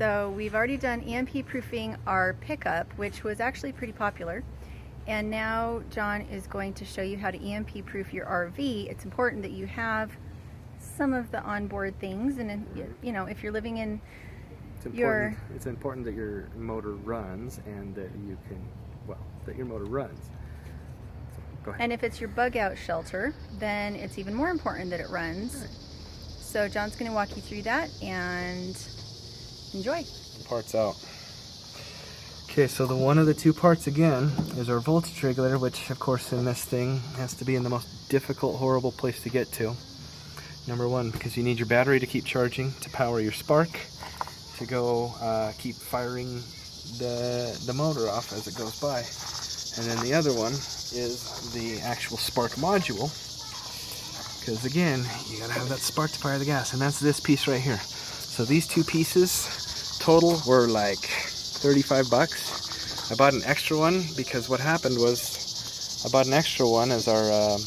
So we've already done EMP proofing our pickup, which was actually pretty popular. And now John is going to show you how to EMP proof your RV. It's important that you have some of the onboard things, and you know, if you're living in it's important that your motor runs and that you can, well, that your motor runs. So, go ahead. And if it's your bug out shelter, then it's even more important that it runs. Right. So John's going to walk you through that and enjoy. Parts out. Okay, so the one of the two parts again is our voltage regulator, which of course in this thing has to be in the most difficult, horrible place to get to. Number one, because you need your battery to keep charging to power your spark, to go keep firing the motor off as it goes by. And then the other one is the actual spark module, because again, you gotta have that spark to fire the gas, and that's this piece right here. So these two pieces total were like 35 bucks. I bought an extra one because what happened was I bought an extra one as our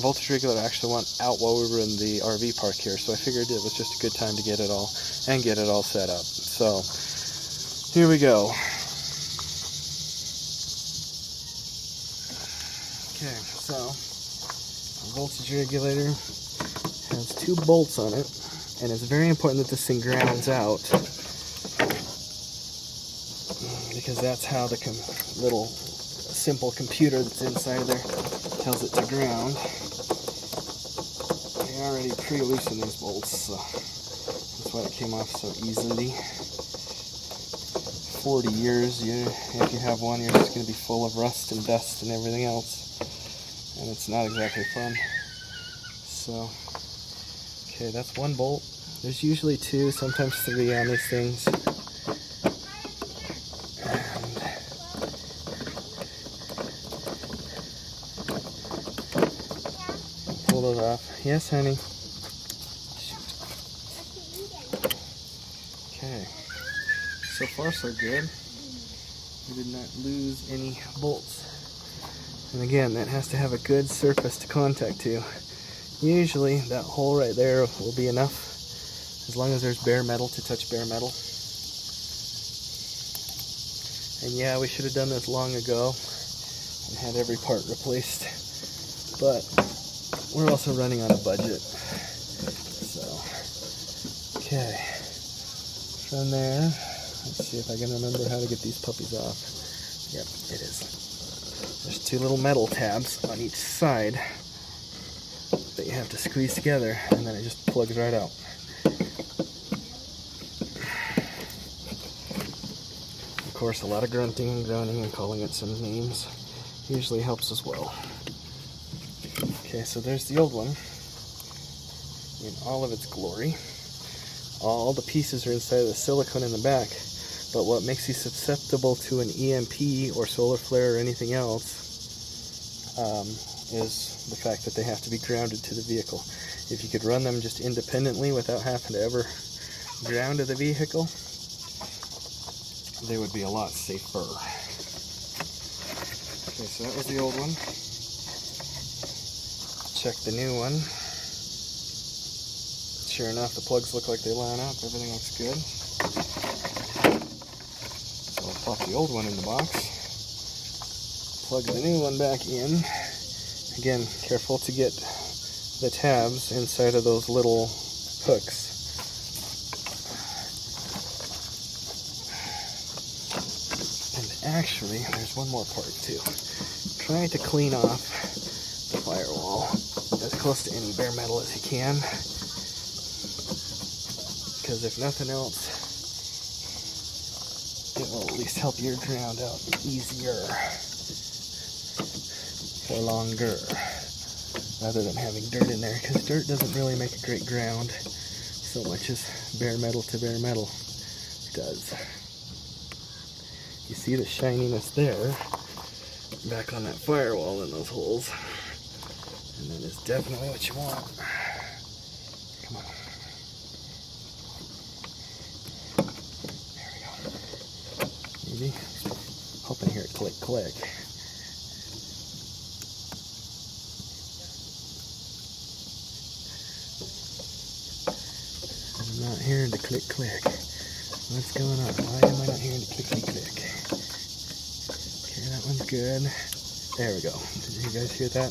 voltage regulator actually went out while we were in the RV park here, so I figured it was just a good time to get it all set up. So here we go. Okay, so our voltage regulator has two bolts on it, and it's very important that this thing grounds out, because that's how the little simple computer that's inside there tells it to ground. I already pre-loosened these bolts, so that's why it came off so easily. 40 years, if you have one, you're just going to be full of rust and dust and everything else, and it's not exactly fun. So, okay, that's one bolt. There's usually two, sometimes three on these things. Pull it off. Yes, honey. Okay. So far, so good. We did not lose any bolts. And again, that has to have a good surface to contact to. Usually, that hole right there will be enough, as long as there's bare metal to touch bare metal. And yeah, we should have done this long ago and had every part replaced. But we're also running on a budget. So, okay. From there, let's see if I can remember how to get these puppies off. Yep, it is. There's two little metal tabs on each side that you have to squeeze together, and then it just plugs right out. Of course, a lot of grunting and groaning and calling it some names usually helps as well. Okay, so there's the old one in all of its glory. All the pieces are inside of the silicone in the back, but what makes you susceptible to an EMP or solar flare or anything else is the fact that they have to be grounded to the vehicle. If you could run them just independently without having to ever ground to the vehicle, they would be a lot safer. Okay, so that was the old one. Check the new one. Sure enough, the plugs look like they line up. Everything looks good. So I'll pop the old one in the box. Plug the new one back in. Again, careful to get the tabs inside of those little hooks. And actually, there's one more part too. Try to clean off the firewall as close to any bare metal as you can, because if nothing else, it will at least help your ground out easier for longer, rather than having dirt in there, because dirt doesn't really make a great ground so much as bare metal to bare metal does. You see the shininess there back on that firewall in those holes, and that is definitely what you want. Come on. There we go. Maybe. Hoping to hear it click, click. I'm not hearing the click, click. What's going on? Why am I not hearing the clickety click? Okay, that one's good. There we go. Did you guys hear that?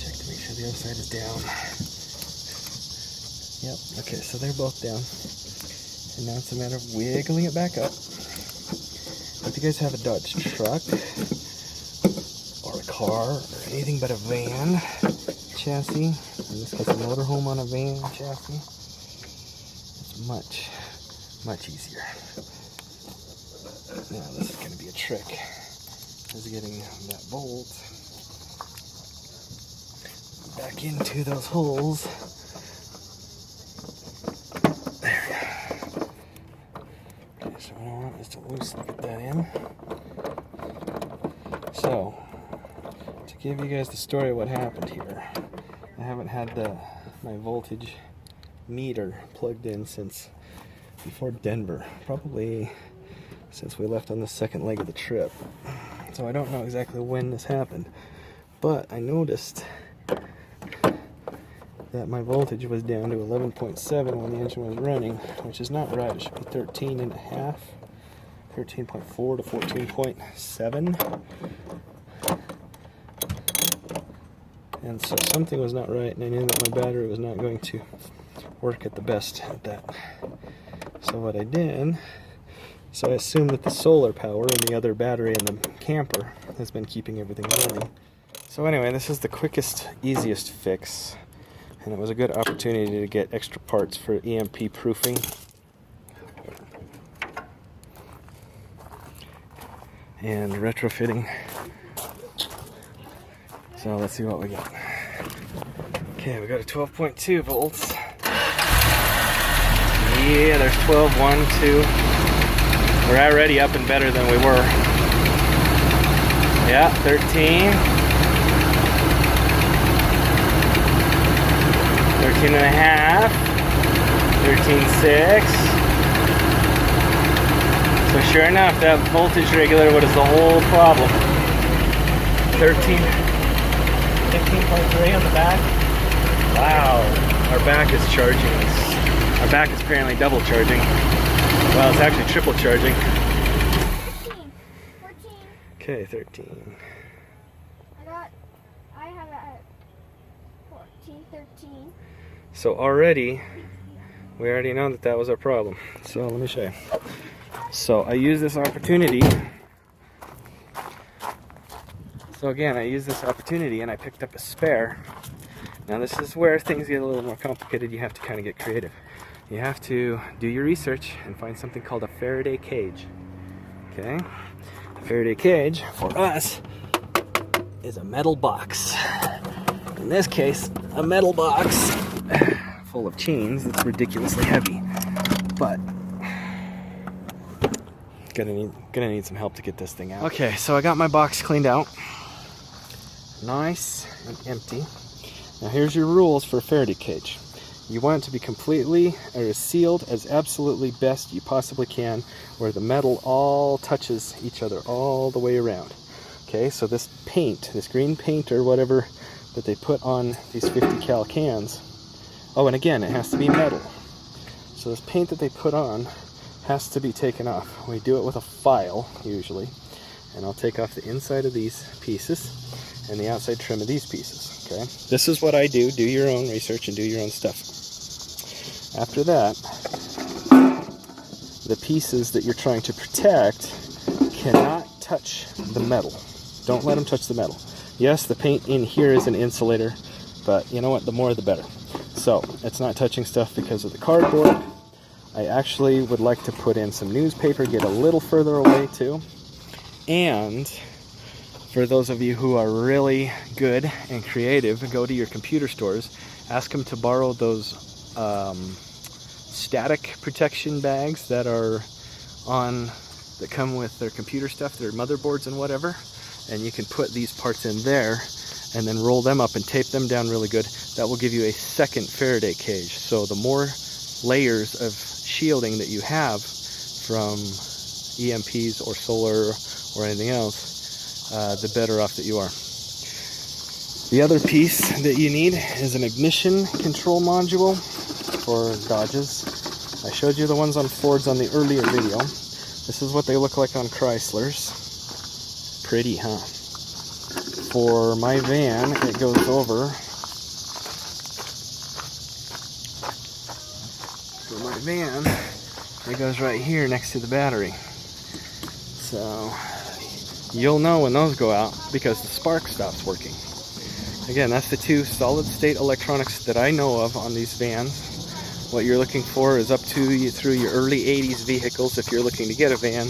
Check to make sure the other side is down. Yep, okay, so they're both down. And now it's a matter of wiggling it back up. If you guys have a Dodge truck, or a car, or anything but a van chassis, in this case a motorhome on a van chassis, it's much easier. Now this is going to be a trick, is getting that bolt back into those holes. There we go. Okay, so what I want is to loosely get that in. So, to give you guys the story of what happened here, I haven't had my voltage meter plugged in since before Denver, probably since we left on the second leg of the trip. So I don't know exactly when this happened, but I noticed that my voltage was down to 11.7 when the engine was running, which is not right. It should be 13.5, 13.4 to 14.7. And so something was not right, and I knew that my battery was not going to work at the best at that. So what I did, so I assumed that the solar power and the other battery in the camper has been keeping everything running. So anyway, this is the quickest, easiest fix, and it was a good opportunity to get extra parts for EMP proofing. And retrofitting. So let's see what we got. Okay, we got a 12.2 volts. Yeah, there's 12, 1, 2. We're already up and better than we were. Yeah, 13. 13 and a half. 13.6. So sure enough, that voltage regulator was the whole problem. 15.3 on the back. Wow, our back is charging. Our back is apparently double charging. Well, it's actually triple charging. 13, 14. Okay, 13. I have it at 14, 13. So already, we already know that was our problem. So let me show you. So I use this opportunity. So again, I used this opportunity and I picked up a spare. Now this is where things get a little more complicated. You have to kind of get creative. You have to do your research and find something called a Faraday cage. Okay? A Faraday cage, for us, is a metal box. In this case, a metal box full of chains that's ridiculously heavy. But gonna need some help to get this thing out. Okay, so I got my box cleaned out. Nice and empty. Now here's your rules for a Faraday cage. You want it to be completely or as sealed as absolutely best you possibly can, where the metal all touches each other all the way around. Okay, so this paint, this green paint or whatever that they put on these 50 cal cans, oh, and again, it has to be metal. So this paint that they put on has to be taken off. We do it with a file, usually, and I'll take off the inside of these pieces and the outside trim of these pieces. Okay, this is what I do. Do your own research and do your own stuff. After that, the pieces that you're trying to protect cannot touch the metal. Don't let them touch the metal. Yes, the paint in here is an insulator, but you know what? The more the better. So it's not touching stuff because of the cardboard. I actually would like to put in some newspaper, get a little further away too. And for those of you who are really good and creative, go to your computer stores, ask them to borrow those static protection bags that come with their computer stuff, their motherboards and whatever, and you can put these parts in there and then roll them up and tape them down really good. That will give you a second Faraday cage. So the more layers of shielding that you have from EMPs or solar or anything else, the better off that you are. The other piece that you need is an ignition control module for Dodges. I showed you the ones on Fords on the earlier video. This is what they look like on Chryslers. Pretty, huh? For my van, it goes over. For my van, it goes right here next to the battery. So you'll know when those go out because the spark stops working. Again, that's the two solid state electronics that I know of on these vans. What you're looking for is up to you through your early 80s vehicles if you're looking to get a van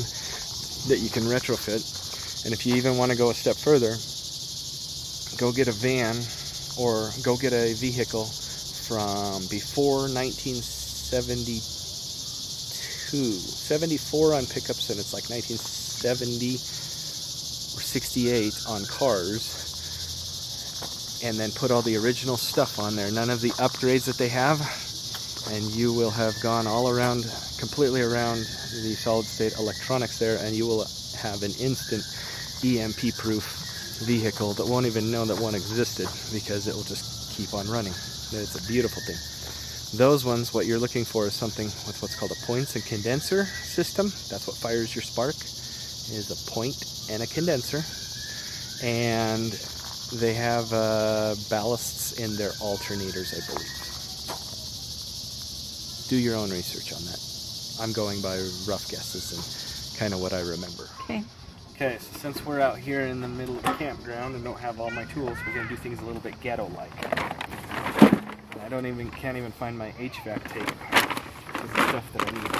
that you can retrofit. And if you even want to go a step further, go get a van or go get a vehicle from before 1972. 74 on pickups, and it's like 1970 or 68 on cars. And then put all the original stuff on there, none of the upgrades that they have, and you will have gone all around, completely around the solid state electronics there, and you will have an instant EMP proof vehicle that won't even know that one existed because it will just keep on running. It's a beautiful thing. Those ones, what you're looking for is something with what's called a points and condenser system. That's what fires your spark, is a point and a condenser. And they have ballasts in their alternators, I believe. Do your own research on that. I'm going by rough guesses and kind of what I remember. Okay. Okay, so since we're out here in the middle of the campground and don't have all my tools, we're going to do things a little bit ghetto-like. I can't even find my HVAC tape. This is the stuff that I need.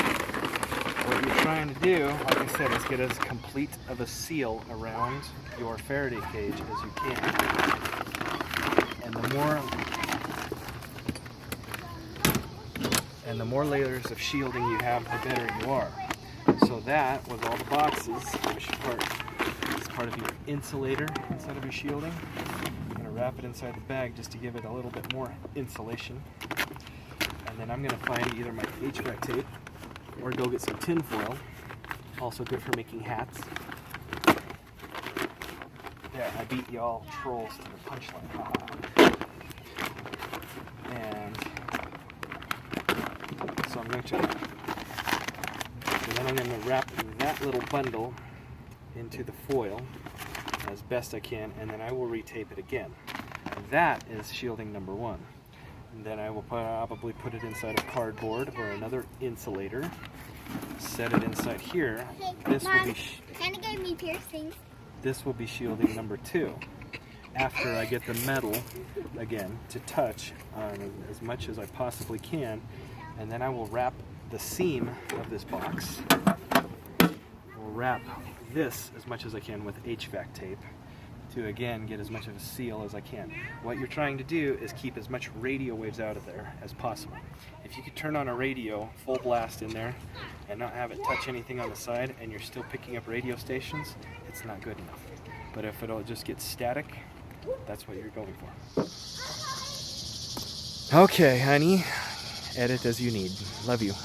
What you're trying to do, like I said, is get as complete of a seal around your Faraday cage as you can. And the more layers of shielding you have, the better you are. So that, with all the boxes, which is part of your insulator inside of your shielding. I'm going to wrap it inside the bag just to give it a little bit more insulation. And then I'm going to find either my HVAC tape or go get some tin foil, also good for making hats. There, I beat y'all trolls to the punchline. And so I'm going to wrap that little bundle into the foil as best I can, and then I will retape it again. That is shielding number one. And then I will probably put it inside of cardboard or another insulator. Set it inside here. This will be kind of gave me piercings. This will be shielding number two. After I get the metal again to touch as much as I possibly can, and then I will wrap the seam of this box. We'll wrap this as much as I can with HVAC tape to again get as much of a seal as I can. What you're trying to do is keep as much radio waves out of there as possible. If you could turn on a radio full blast in there and not have it touch anything on the side and you're still picking up radio stations, it's not good enough. But if it'll just get static, that's what you're going for. Okay, honey. Edit as you need. Love you.